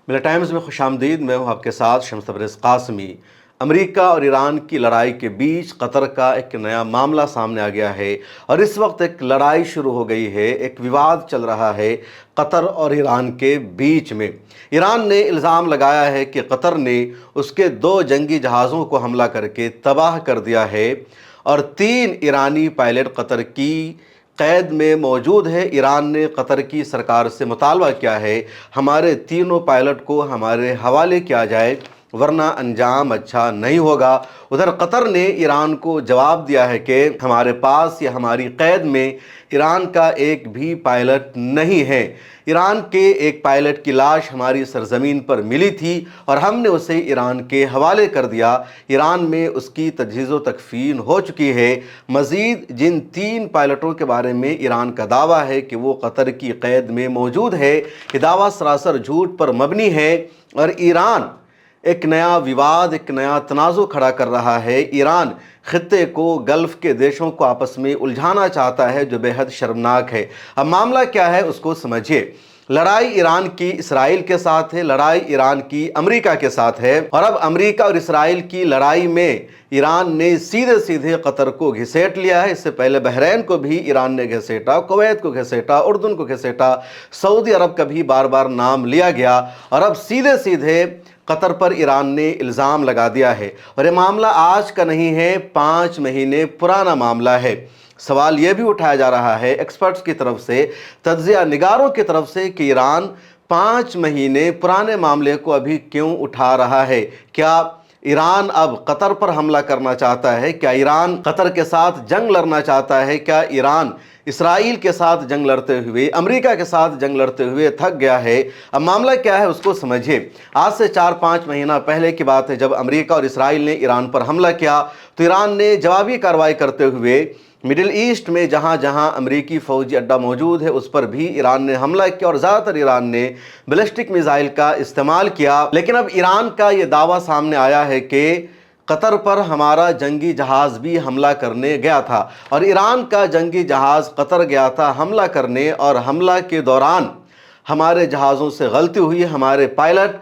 میرا ٹائمز میں خوش آمدید. میں ہوں آپ کے ساتھ شمس تبریز قاسمی. امریکہ اور ایران کی لڑائی کے بیچ قطر کا ایک نیا معاملہ سامنے آ گیا ہے اور اس وقت ایک لڑائی شروع ہو گئی ہے، ایک وواد چل رہا ہے قطر اور ایران کے بیچ میں. ایران نے الزام لگایا ہے کہ قطر نے اس کے 2 جنگی جہازوں کو حملہ کر کے تباہ کر دیا ہے اور 3 ایرانی پائلٹ قطر کی قید میں موجود ہے. ایران نے قطر کی سرکار سے مطالبہ کیا ہے ہمارے تینوں پائلٹ کو ہمارے حوالے کیا جائے ورنہ انجام اچھا نہیں ہوگا. ادھر قطر نے ایران کو جواب دیا ہے کہ ہمارے پاس یا ہماری قید میں ایران کا ایک بھی پائلٹ نہیں ہے. ایران کے ایک پائلٹ کی لاش ہماری سرزمین پر ملی تھی اور ہم نے اسے ایران کے حوالے کر دیا. ایران میں اس کی تجہیز و تکفین ہو چکی ہے. مزید جن 3 پائلٹوں کے بارے میں ایران کا دعویٰ ہے کہ وہ قطر کی قید میں موجود ہے، یہ دعویٰ سراسر جھوٹ پر مبنی ہے اور ایران ایک نیا وواد، ایک نیا تنازع کھڑا کر رہا ہے. ایران خطے کو، گلف کے دیشوں کو آپس میں الجھانا چاہتا ہے جو بے حد شرمناک ہے. اب معاملہ کیا ہے اس کو سمجھیے. لڑائی ایران کی اسرائیل کے ساتھ ہے، لڑائی ایران کی امریکہ کے ساتھ ہے اور اب امریکہ اور اسرائیل کی لڑائی میں ایران نے سیدھے قطر کو گھسیٹ لیا ہے. اس سے پہلے بحرین کو بھی ایران نے گھسیٹا، کویت کو گھسیٹا، اردن کو گھسیٹا، سعودی عرب کا بھی بار بار نام لیا گیا اور اب سیدھے قطر پر ایران نے الزام لگا دیا ہے. اور یہ معاملہ آج کا نہیں ہے، 5 مہینے پرانا معاملہ ہے. سوال یہ بھی اٹھایا جا رہا ہے ایکسپرٹس کی طرف سے، تجزیہ نگاروں کی طرف سے، کہ ایران 5 مہینے پرانے معاملے کو ابھی کیوں اٹھا رہا ہے؟ کیا ایران اب قطر پر حملہ کرنا چاہتا ہے؟ کیا ایران قطر کے ساتھ جنگ لڑنا چاہتا ہے؟ کیا ایران اسرائیل کے ساتھ جنگ لڑتے ہوئے، امریکہ کے ساتھ جنگ لڑتے ہوئے تھک گیا ہے؟ اب معاملہ کیا ہے اس کو سمجھیے. آج سے 4-5 مہینہ پہلے کی بات ہے جب امریکہ اور اسرائیل نے ایران پر حملہ کیا تو ایران نے جوابی کارروائی کرتے ہوئے مڈل ایسٹ میں جہاں جہاں امریکی فوجی اڈہ موجود ہے اس پر بھی ایران نے حملہ کیا اور زیادہ تر ایران نے بیلسٹک میزائل کا استعمال کیا. لیکن اب ایران کا یہ دعویٰ سامنے آیا ہے کہ قطر پر ہمارا جنگی جہاز بھی حملہ کرنے گیا تھا اور ایران کا جنگی جہاز قطر گیا تھا حملہ کرنے اور حملہ کے دوران ہمارے جہازوں سے غلطی ہوئی. ہمارے پائلٹ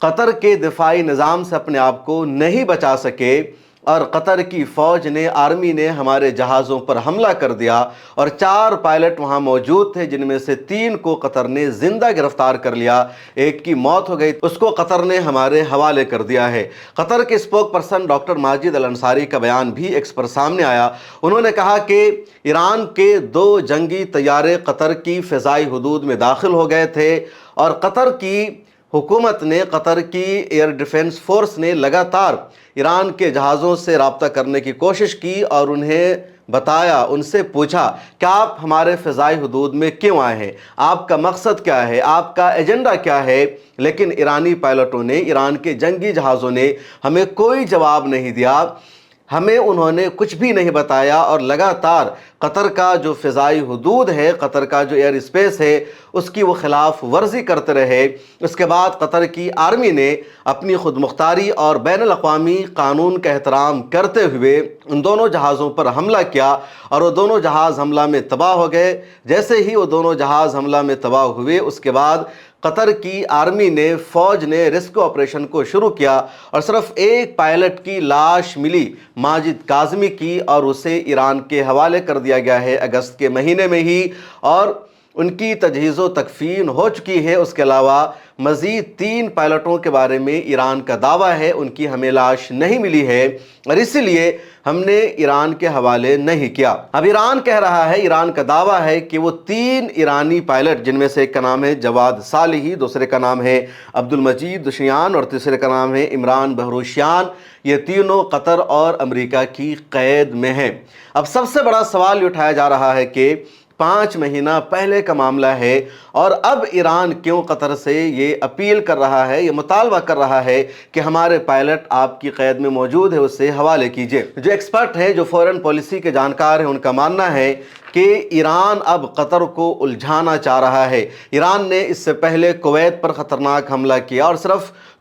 قطر کے دفاعی نظام سے اپنے آپ کو نہیں بچا سکے اور قطر کی فوج نے، آرمی نے ہمارے جہازوں پر حملہ کر دیا اور 4 پائلٹ وہاں موجود تھے جن میں سے 3 کو قطر نے زندہ گرفتار کر لیا. ایک کی موت ہو گئی، اس کو قطر نے ہمارے حوالے کر دیا ہے. قطر کے اسپوک پرسن ڈاکٹر ماجد الانصاری کا بیان بھی ایکس پر سامنے آیا. انہوں نے کہا کہ ایران کے 2 جنگی طیارے قطر کی فضائی حدود میں داخل ہو گئے تھے اور قطر کی حکومت نے، قطر کی ایئر ڈیفنس فورس نے لگاتار ایران کے جہازوں سے رابطہ کرنے کی کوشش کی اور انہیں بتایا، ان سے پوچھا کہ آپ ہمارے فضائی حدود میں کیوں آئے ہیں، آپ کا مقصد کیا ہے، آپ کا ایجنڈا کیا ہے. لیکن ایرانی پائلٹوں نے، ایران کے جنگی جہازوں نے ہمیں کوئی جواب نہیں دیا، ہمیں انہوں نے کچھ بھی نہیں بتایا اور لگاتار قطر کا جو فضائی حدود ہے، قطر کا جو ایئر اسپیس ہے، اس کی وہ خلاف ورزی کرتے رہے. اس کے بعد قطر کی آرمی نے اپنی خود مختاری اور بین الاقوامی قانون کا احترام کرتے ہوئے ان دونوں جہازوں پر حملہ کیا اور وہ دونوں جہاز حملہ میں تباہ ہو گئے. جیسے ہی وہ دونوں جہاز حملہ میں تباہ ہوئے اس کے بعد قطر کی آرمی نے، فوج نے ریسکیو آپریشن کو شروع کیا اور صرف ایک پائلٹ کی لاش ملی، ماجد کاظمی کی، اور اسے ایران کے حوالے کر دیا گیا ہے اگست کے مہینے میں ہی اور ان کی تجہیز و تکفین ہو چکی ہے. اس کے علاوہ مزید 3 پائلٹوں کے بارے میں ایران کا دعویٰ ہے ان کی ہمیں لاش نہیں ملی ہے اور اسی لیے ہم نے ایران کے حوالے نہیں کیا. اب ایران کہہ رہا ہے، ایران کا دعویٰ ہے کہ وہ 3 ایرانی پائلٹ، جن میں سے ایک کا نام ہے جواد صالحی، دوسرے کا نام ہے عبدالمجید دشیان اور تیسرے کا نام ہے عمران بہروشیان، یہ تینوں قطر اور امریکہ کی قید میں ہیں. اب سب سے بڑا سوال یہ اٹھایا جا رہا ہے کہ 5 مہینہ پہلے کا معاملہ ہے اور اب ایران کیوں قطر سے یہ اپیل کر رہا ہے، یہ مطالبہ کر رہا ہے کہ ہمارے پائلٹ آپ کی قید میں موجود ہے، اسے حوالے کیجئے. جو ایکسپرٹ ہیں، جو فورن پالیسی کے جانکار ہیں، ان کا ماننا ہے کہ ایران اب قطر کو الجھانا چاہ رہا ہے. ایران نے اس سے پہلے کویت پر خطرناک حملہ کیا اور صرف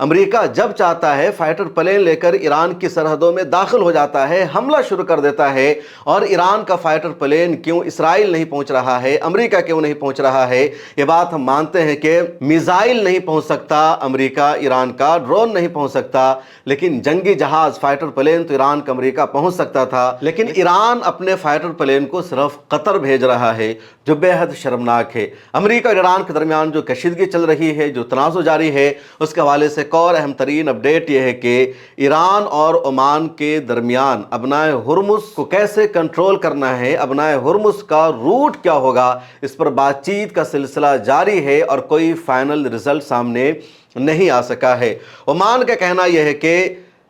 امریکہ جب چاہتا ہے فائٹر پلین لے کر ایران کی سرحدوں میں داخل ہو جاتا ہے، حملہ شروع کر دیتا ہے، اور ایران کا فائٹر پلین کیوں اسرائیل نہیں پہنچ رہا ہے، امریکہ کیوں نہیں پہنچ رہا ہے؟ یہ بات ہم مانتے ہیں کہ میزائل نہیں پہنچ سکتا امریکہ ایران کا، ڈرون نہیں پہنچ سکتا، لیکن جنگی جہاز فائٹر پلین تو ایران کا امریکہ پہنچ سکتا تھا۔ لیکن ایران اپنے فائٹر پلین کو صرف قطر بھیج رہا ہے، جو بے حد شرمناک ہے۔ امریکہ اور ایران کے درمیان جو کشیدگی چل رہی ہے، جو تنازع جاری ہے، اس کے حوالے سے ایک اور اہم ترین اپڈیٹ یہ ہے کہ ایران اور عمان کے درمیان ابنائے ہرمز کو کیسے کنٹرول کرنا ہے، ابنائے ہرمز کا روٹ کیا ہوگا، اس پر بات چیت کا سلسلہ جاری ہے اور کوئی فائنل رزلٹ سامنے نہیں آ سکا ہے۔ عمان کا کہنا یہ ہے کہ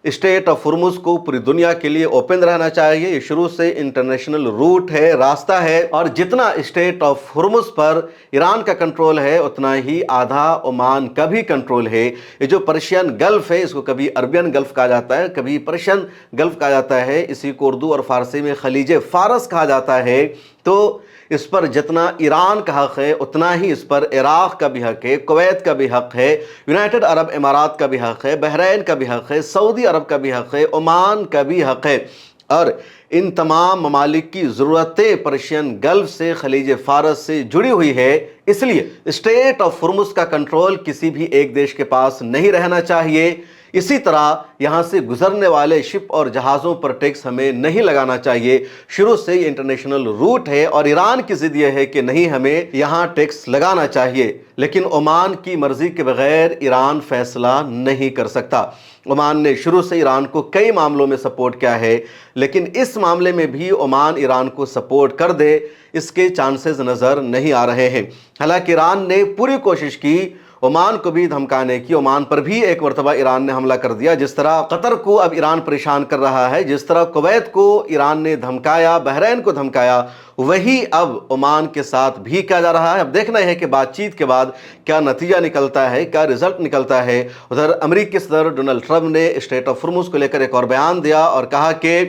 اسٹریٹ آف ہرمز کو پوری دنیا کے لیے اوپن رہنا چاہیے، یہ شروع سے انٹرنیشنل روٹ ہے، راستہ ہے، اور جتنا اسٹریٹ آف ہرمز پر ایران کا کنٹرول ہے اتنا ہی آدھا عمان کا بھی کنٹرول ہے۔ یہ جو پرشین گلف ہے، اس کو کبھی عربین گلف کہا جاتا ہے، کبھی پرشین گلف کہا جاتا ہے، اسی کو اردو اور فارسی میں خلیج فارس کہا جاتا ہے۔ تو اس پر جتنا ایران کا حق ہے اتنا ہی اس پر عراق کا بھی حق ہے، کویت کا بھی حق ہے، یونائٹڈ عرب امارات کا بھی حق ہے، بحرین کا بھی حق ہے، سعودی عرب کا بھی حق ہے، عمان کا بھی حق ہے، اور ان تمام ممالک کی ضرورتیں پرشین گلف سے، خلیج فارس سے جڑی ہوئی ہے۔ اس لیے اسٹریٹ آف ہرمز کا کنٹرول کسی بھی ایک دیش کے پاس نہیں رہنا چاہیے۔ اسی طرح یہاں سے گزرنے والے شپ اور جہازوں پر ٹیکس ہمیں نہیں لگانا چاہیے، شروع سے یہ انٹرنیشنل روٹ ہے، اور ایران کی ضد یہ ہے کہ نہیں، ہمیں یہاں ٹیکس لگانا چاہیے، لیکن عمان کی مرضی کے بغیر ایران فیصلہ نہیں کر سکتا۔ عمان نے شروع سے ایران کو کئی معاملوں میں سپورٹ کیا ہے، لیکن اس معاملے میں بھی عمان ایران کو سپورٹ کر دے، اس کے چانسز نظر نہیں آ رہے ہیں۔ حالانکہ ایران نے پوری کوشش کی عمان کو بھی دھمکانے کی، عمان پر بھی ایک مرتبہ ایران نے حملہ کر دیا، جس طرح قطر کو اب ایران پریشان کر رہا ہے، جس طرح کویت کو ایران نے دھمکایا، بحرین کو دھمکایا، وہی اب عمان کے ساتھ بھی کیا جا رہا ہے۔ اب دیکھنا ہے کہ بات چیت کے بعد کیا نتیجہ نکلتا ہے، کیا رزلٹ نکلتا ہے۔ ادھر امریکی صدر ڈونلڈ ٹرمپ نے اسٹریٹ آف ہرمز کو لے کر ایک اور بیان دیا اور کہا کہ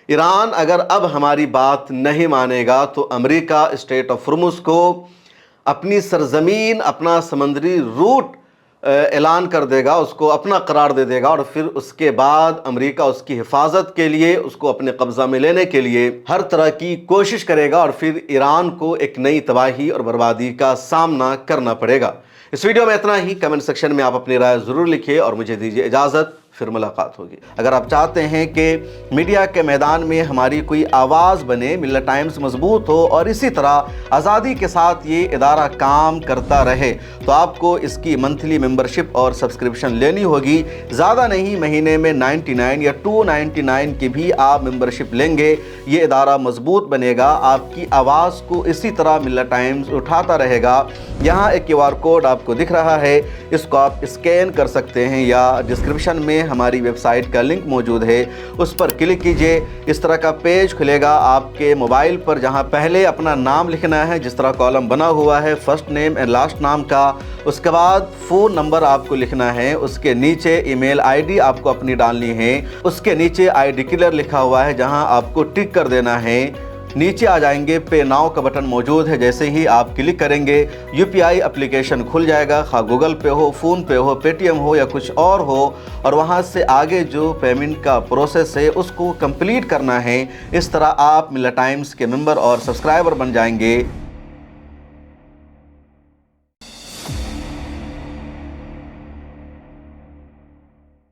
ایران اگر اب ہماری بات نہیں مانے گا تو امریکہ اسٹریٹ آف ہرمز کو اپنی سرزمین، اپنا سمندری روٹ اعلان کر دے گا، اس کو اپنا قرار دے دے گا، اور پھر اس کے بعد امریکہ اس کی حفاظت کے لیے، اس کو اپنے قبضہ میں لینے کے لیے ہر طرح کی کوشش کرے گا، اور پھر ایران کو ایک نئی تباہی اور بربادی کا سامنا کرنا پڑے گا۔ اس ویڈیو میں اتنا ہی۔ کمنٹ سیکشن میں آپ اپنی رائے ضرور لکھیے اور مجھے دیجیے اجازت، پھر ملاقات ہوگی۔ اگر آپ چاہتے ہیں کہ میڈیا کے میدان میں ہماری کوئی آواز بنے، ملت ٹائمز مضبوط ہو اور اسی طرح آزادی کے ساتھ یہ ادارہ کام کرتا رہے، تو آپ کو اس کی منتھلی ممبرشپ اور سبسکرپشن لینی ہوگی۔ زیادہ نہیں، مہینے میں 99 یا 299 کی بھی آپ ممبرشپ لیں گے، یہ ادارہ مضبوط بنے گا، آپ کی آواز کو اسی طرح ملت ٹائمز اٹھاتا رہے گا۔ یہاں ایک QR کوڈ آپ کو دکھ رہا ہے، اس کو آپ اسکین کر سکتے ہیں، یا ڈسکرپشن میں ہماری ویب سائٹ کا لنک موجود ہے، اس پر کلک کیجئے۔ اس طرح کا پیج کھلے گا آپ کے موبائل پر، جہاں پہلے اپنا نام لکھنا ہے، جس طرح کالم بنا ہوا ہے فرسٹ نیم اینڈ لاسٹ نام کا، اس کے بعد فون نمبر آپ کو لکھنا ہے، اس کے نیچے ای میل ID آپ کو اپنی ڈالنی ہے، اس کے نیچے I ڈکلیئر لکھا ہوا ہے جہاں آپ کو ٹک کر دینا ہے۔ نیچے آ جائیں گے، پے ناؤ کا بٹن موجود ہے، جیسے ہی آپ کلک کریں گے UPI اپلیکیشن کھل جائے گا، خواہ گوگل پے ہو، فون پے ہو، پے ٹی ایم ہو یا کچھ اور ہو، اور وہاں سے آگے جو پیمنٹ کا پروسیس ہے اس کو کمپلیٹ کرنا ہے۔ اس طرح آپ ملت ٹائمز کے ممبر اور سبسکرائبر بن جائیں گے۔